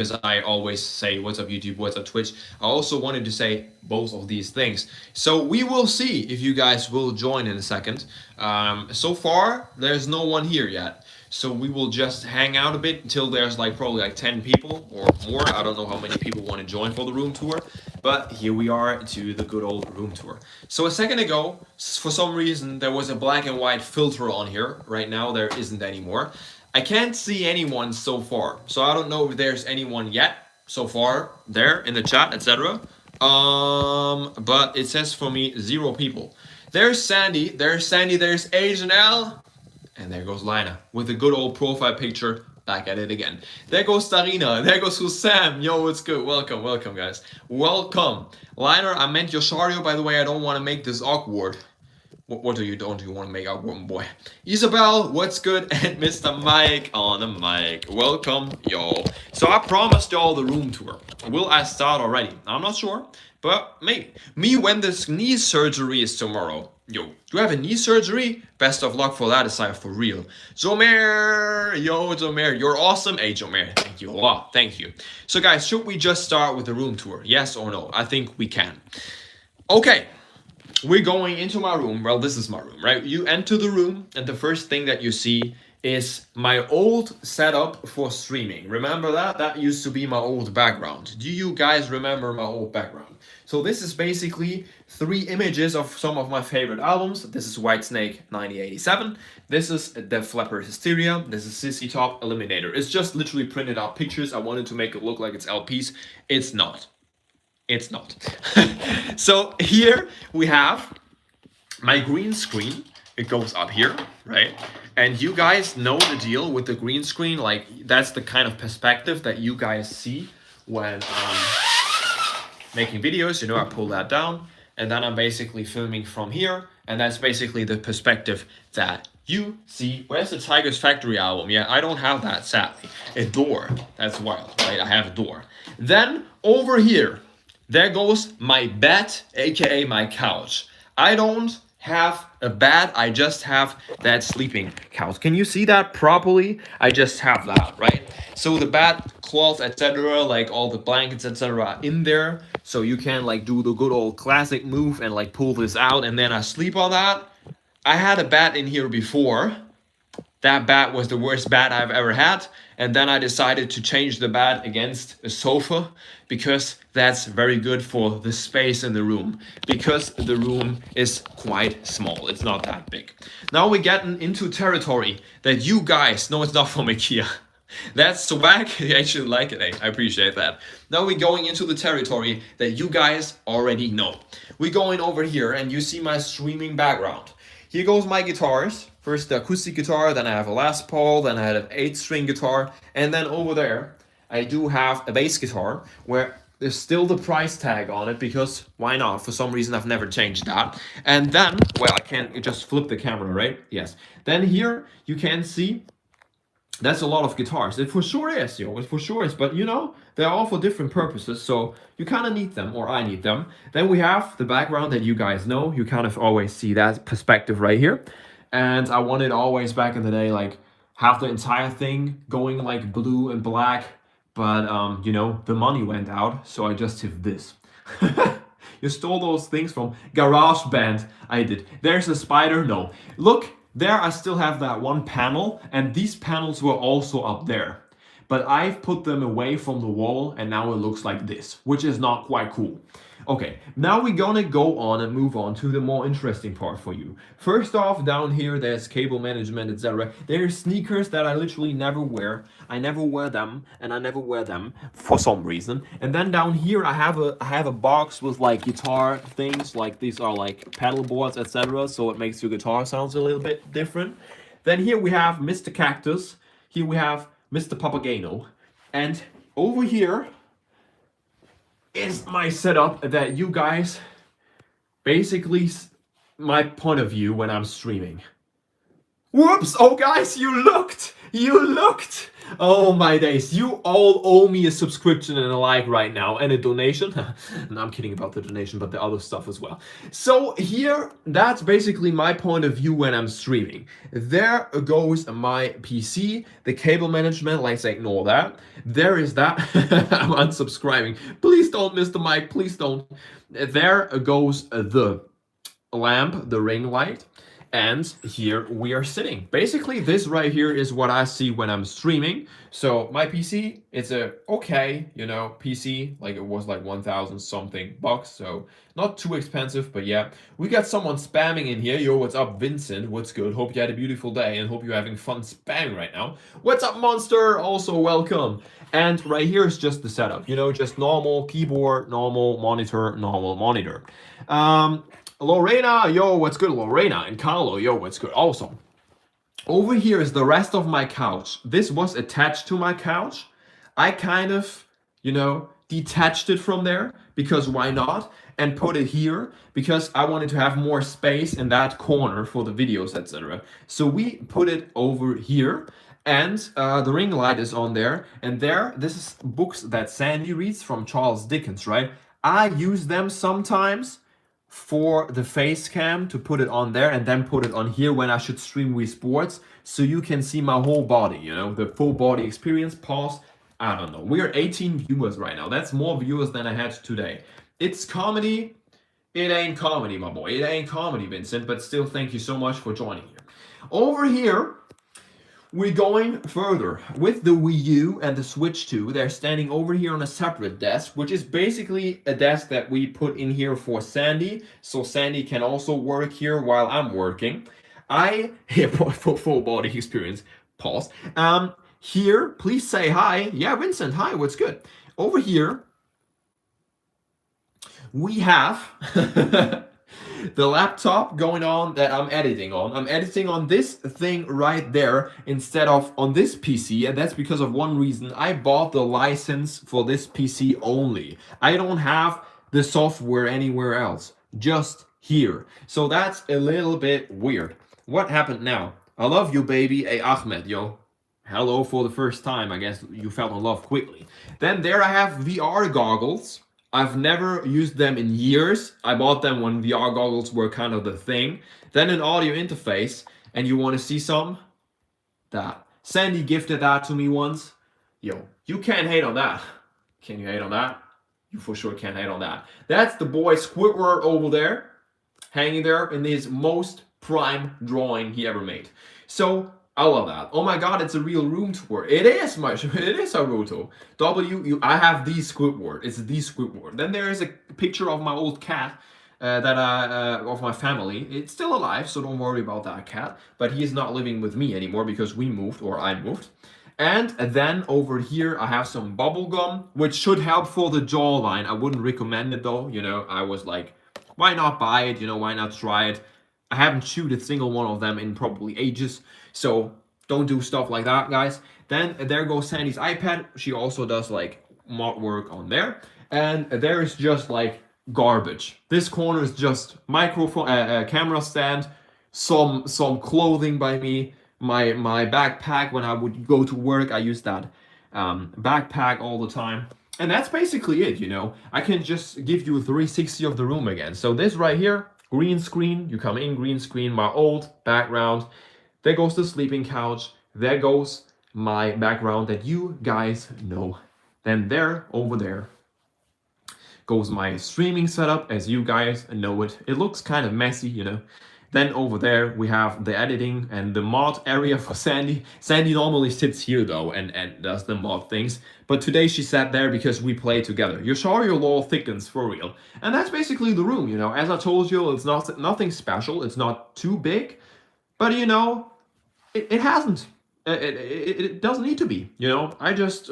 because I always say what's up YouTube, what's up Twitch. I also wanted to say both of these things. So we will see if you guys will join in a second. So far, there's no one here yet. So we will just hang out a bit until there's like probably like 10 people or more. I don't know how many people want to join for the room tour. But here we are to the good old room tour. So a second ago, for some reason, there was a black and white filter on here. Right now, there isn't anymore. I can't see anyone so far, so I don't know if there's anyone yet so far there in the chat, etc. But it says for me 0 people. There's Sandy, there's Asian L, and there goes Lina with a good old profile picture. Back at it again. There goes Starina. There goes Sam. Yo, what's good? Welcome, guys. Welcome. Liner, I meant Yoshario, by the way. I don't want to make this awkward. What do you want to make awkward, boy? Isabel, what's good? And Mr. Mike on the mic. Welcome, y'all. So I promised y'all the room tour. Will I start already? I'm not sure, but maybe. Me when this knee surgery is tomorrow. Yo, do you have a knee surgery? Best of luck for that, aside for real. Zomer, yo, Zomer, you're awesome. Hey, Zomer, thank you a lot, thank you. So guys, should we just start with the room tour? Yes or no? I think we can. Okay, we're going into my room. Well, this is my room, right? You enter the room, and the first thing that you see is my old setup for streaming. Remember that? That used to be my old background. Do you guys remember my old background? So this is basically 3 images of some of my favorite albums. This is Whitesnake 1987. This is Def Leppard Hysteria. This is CC Top Eliminator. It's just literally printed out pictures. I wanted to make it look like it's LPs. It's not. It's not. So here we have my green screen. It goes up here, right? And you guys know the deal with the green screen. Like, that's the kind of perspective that you guys see when making videos. You know, I pull that down, and then I'm basically filming from here, and that's basically the perspective that you see. Where's the Tigers Factory album? Yeah, I don't have that, sadly. A door. That's wild, right? I have a door. Then over here, there goes my bed, aka my couch. I don't have a bed, I just have that sleeping couch. Can you see that properly? I just have that, right? So the bed cloth, etc., like all the blankets, etc., are in there. So you can like do the good old classic move and like pull this out, and then I sleep on that. I had a bed in here before. That bed was the worst bed I've ever had. And then I decided to change the bed against a sofa because that's very good for the space in the room. Because the room is quite small. It's not that big. Now we're getting into territory that you guys know. It's not from IKEA. That's swag. I actually like it. I appreciate that. Now we're going into the territory that you guys already know. We're going over here and you see my streaming background. Here goes my guitars. First the acoustic guitar, then I have a Les Paul, then I had an 8-string guitar, and then over there I do have a bass guitar where there's still the price tag on it because why not? For some reason I've never changed that. And then, well, I can't just flip the camera, right? Yes. Then here you can see that's a lot of guitars. It for sure is, yo. It for sure is. But you know, they're all for different purposes, so you kind of need them, or I need them. Then we have the background that you guys know. You kind of always see that perspective right here. And I wanted always back in the day, like, have the entire thing going like blue and black. But, you know, the money went out, so I just did this. You stole those things from GarageBand. I did. There's a spider. No. Look. There I still have that one panel, and these panels were also up there. But I've put them away from the wall, and now it looks like this, which is not quite cool. Okay, now we're gonna go on and move on to the more interesting part for you. First off, down here there's cable management, etc. There's sneakers that I literally never wear. I never wear them, and I never wear them for some reason. And then down here I have a box with like guitar things, like these are like pedal boards, etc. So it makes your guitar sounds a little bit different. Then here we have Mr. Cactus. Here we have Mr. Papageno. And over here is my setup that you guys basically my point of view when I'm streaming. Whoops! Oh, guys, you looked! You looked! Oh my days, you all owe me a subscription and a like right now, and a donation. No, I'm kidding about the donation, but the other stuff as well. So here, that's basically my point of view when I'm streaming. There goes my PC, the cable management, let's ignore that. There is that. I'm unsubscribing. Please don't miss the mic, please don't. There goes the lamp, the ring light. And here we are sitting. Basically, this right here is what I see when I'm streaming. So my PC, it's a okay, PC. Like it was like 1,000 something bucks. So not too expensive, but yeah. We got someone spamming in here. Yo, what's up, Vincent? What's good? Hope you had a beautiful day and hope you're having fun spamming right now. What's up, Monster? Also welcome. And right here is just the setup. Just normal keyboard, normal monitor, normal monitor. Lorena, yo, what's good? Lorena and Carlo, yo, what's good? Awesome. Over here is the rest of my couch. This was attached to my couch. I kind of, detached it from there because why not? And put it here because I wanted to have more space in that corner for the videos, etc. So we put it over here. And the ring light is on there. And this is books that Sandy reads from Charles Dickens, right? I use them sometimes for the face cam to put it on there and then put it on here when I should stream Wii Sports so you can see my whole body, the full body experience. Pause. I don't know. We are 18 viewers right now. That's more viewers than I had today. It's comedy. It ain't comedy, my boy. It ain't comedy, Vincent, but still thank you so much for joining here. Over here, we're going further with the Wii U and the Switch 2. They're standing over here on a separate desk, which is basically a desk that we put in here for Sandy, so Sandy can also work here while I'm working. For full body experience. Pause. Here, please say hi. Yeah, Vincent, hi. What's good? Over here, we have the laptop going on that I'm editing on. I'm editing on this thing right there instead of on this PC, and that's because of one reason. I bought the license for this PC only. I don't have the software anywhere else, just here. So that's a little bit weird. What happened now? I love you, baby. Hey, Ahmed, yo. Hello for the first time. I guess you fell in love quickly. Then there I have VR goggles. I've never used them in years. I bought them when VR goggles were kind of the thing. Then an audio interface, and you want to see some? That. Sandy gifted that to me once. Yo, you can't hate on that. Can you hate on that? You for sure can't hate on that. That's the boy Squidward over there, hanging there in his most prime drawing he ever made. So I love that. Oh my god, it's a real room tour. It is, Haruto. I have the Squidward. It's the Squidward. Then there is a picture of my old cat of my family. It's still alive, so don't worry about that cat. But he's not living with me anymore because we moved, or I moved. And then over here, I have some bubble gum, which should help for the jawline. I wouldn't recommend it though. I was like, why not buy it? Why not try it? I haven't chewed a single one of them in probably ages. So don't do stuff like that, guys. Then there goes Sandy's iPad. She also does like mod work on there. And there is just like garbage. This corner is just microphone, camera stand, some clothing by me, my backpack. When I would go to work, I use that backpack all the time. And that's basically it, I can just give you a 360 of the room again. So this right here, green screen, you come in, green screen, my old background. There goes the sleeping couch. There goes my background that you guys know. Then there, over there, goes my streaming setup as you guys know it. It looks kind of messy, Then over there, we have the editing and the mod area for Sandy. Sandy normally sits here though and does the mod things. But today she sat there because we play together. Yoshario Law thickens for real. And that's basically the room, As I told you, it's nothing special. It's not too big. But it hasn't. It doesn't need to be. I just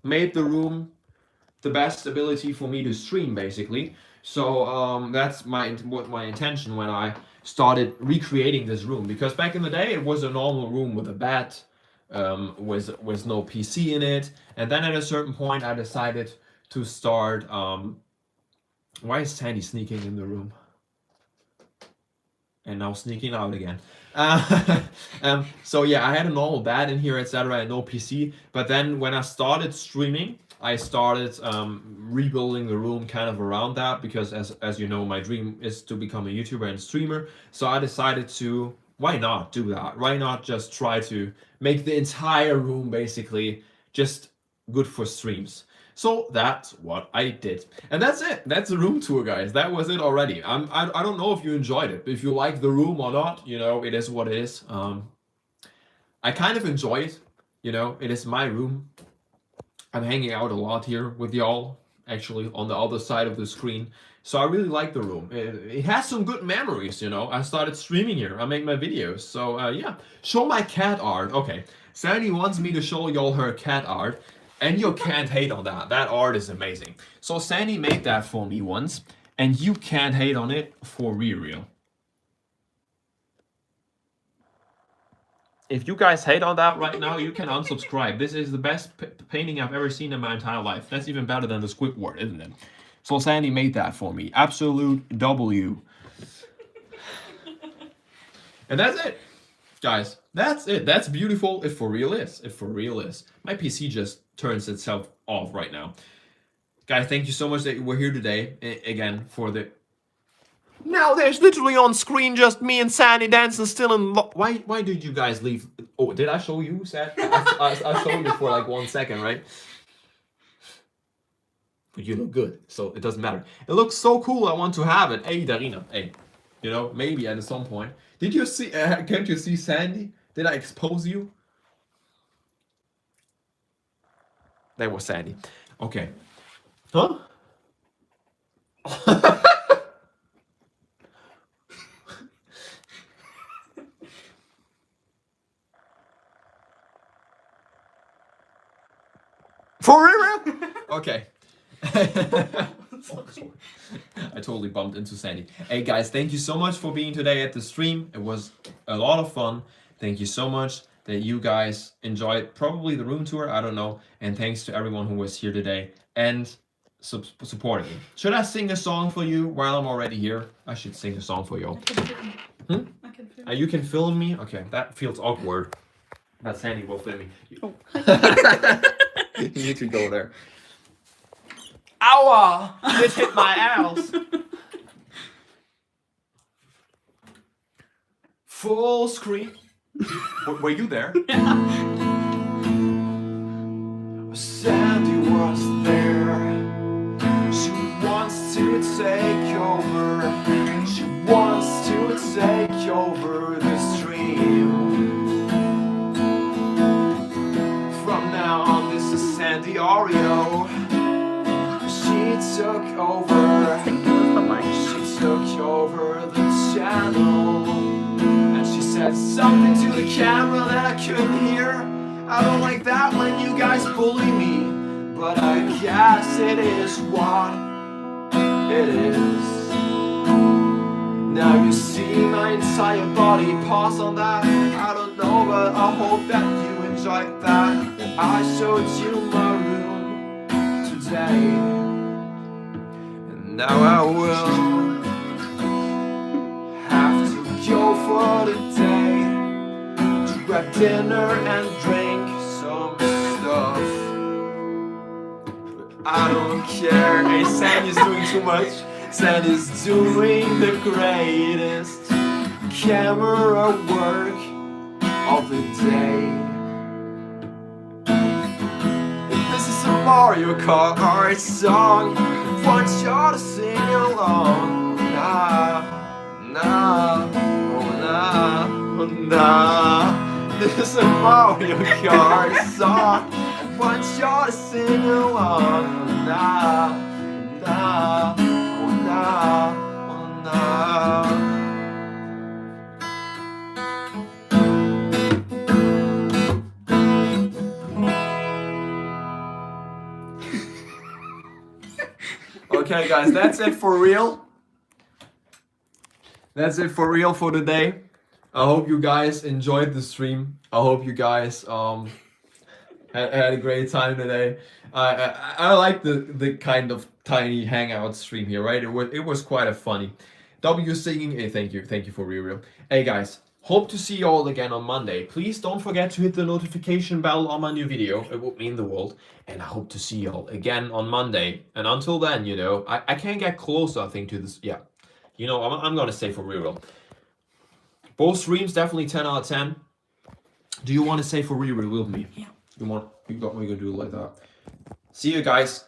made the room the best ability for me to stream, basically. So that's my intention when I started recreating this room. Because back in the day, it was a normal room with a bed, with no PC in it. And then at a certain point, I decided to start. Why is Sandy sneaking in the room? and now sneaking out again. So yeah, I had a normal bed in here, etc., and no PC. But then when I started streaming, I started rebuilding the room kind of around that, because as you know, my dream is to become a YouTuber and streamer. So I decided to, why not do that? Why not just try to make the entire room basically just good for streams? So that's what I did. And that's it. That's the room tour, guys. That was it already. I don't know if you enjoyed it. If you like the room or not, you know, it is what it is. I kind of enjoy it. You know, it is my room. I'm hanging out a lot here with y'all, actually, on the other side of the screen. So I really like the room. It has some good memories, you know. I started streaming here. I make my videos. So yeah, show my cat art. Okay, Sandy wants me to show y'all her cat art. And you can't hate on that. That art is amazing. So Sandy made that for me once, and you can't hate on it for real. If you guys hate on that right now, you can unsubscribe. This is the best painting I've ever seen in my entire life. That's even better than the Squidward, isn't it? So Sandy made that for me. Absolute W. And that's it, guys. That's it. That's beautiful. It for real is. It for real is. My PC just turns itself off right now. Guys, thank you so much that you were here today. Again, for the... Now there's literally on screen just me and Sandy dancing still in... Why did you guys leave? Oh, did I show you, Sad? I showed you for like 1 second, right? But you look good, so it doesn't matter. It looks so cool, I want to have it. Hey, Darina, hey. You know, maybe at some point. Did you see... can't you see Sandy? Did I expose you? That was Sandy. Okay. Huh? For real? Okay. Oh, sorry. I totally bumped into Sandy. Hey guys, thank you so much for being today at the stream. It was a lot of fun. Thank you so much that you guys enjoyed probably the room tour, I don't know. And thanks to everyone who was here today and supporting me. Should I sing a song for you while I'm already here? I should sing a song for you. I can film. You can film me? Okay, that feels awkward. But Sandy will film me. Oh. You can go there. Ow! It hit my ass. Full screen. Were you there? Sandy was there. She wants to take over. She wants to take over the stream. From now on, this is Sandy Oreo. She took over. She took over the channel. She said something to the camera that I couldn't hear. I don't like that when you guys bully me, but I guess it is what it is. Now you see my entire body. Pause on that. I don't know, but I hope that you enjoyed that. I showed you my room today, and now I will go for the day to grab dinner and drink some stuff. But I don't care. Hey, Sandy's doing too much. Sandy's doing the greatest camera work of the day. This is a Mario Kart song. Want you to sing along. Nah, nah. This is a Mario Kart song. Want you to sing along. Nah, nah, oh nah, oh nah. Okay, guys, that's it for real. That's it for real for today. I hope you guys enjoyed the stream. I hope you guys had a great time today. I like the kind of tiny hangout stream here, right? It was quite a funny. W singing. Hey, thank you for real. Hey guys, hope to see you all again on Monday. Please don't forget to hit the notification bell on my new video. It would mean the world. And I hope to see you all again on Monday. And until then, you know, I can't get closer, I think, to this. Yeah, you know, I'm gonna say for real. Both streams definitely 10 out of 10. Do you want to say for real with me? Yeah. You got me gonna do it like that. See you guys.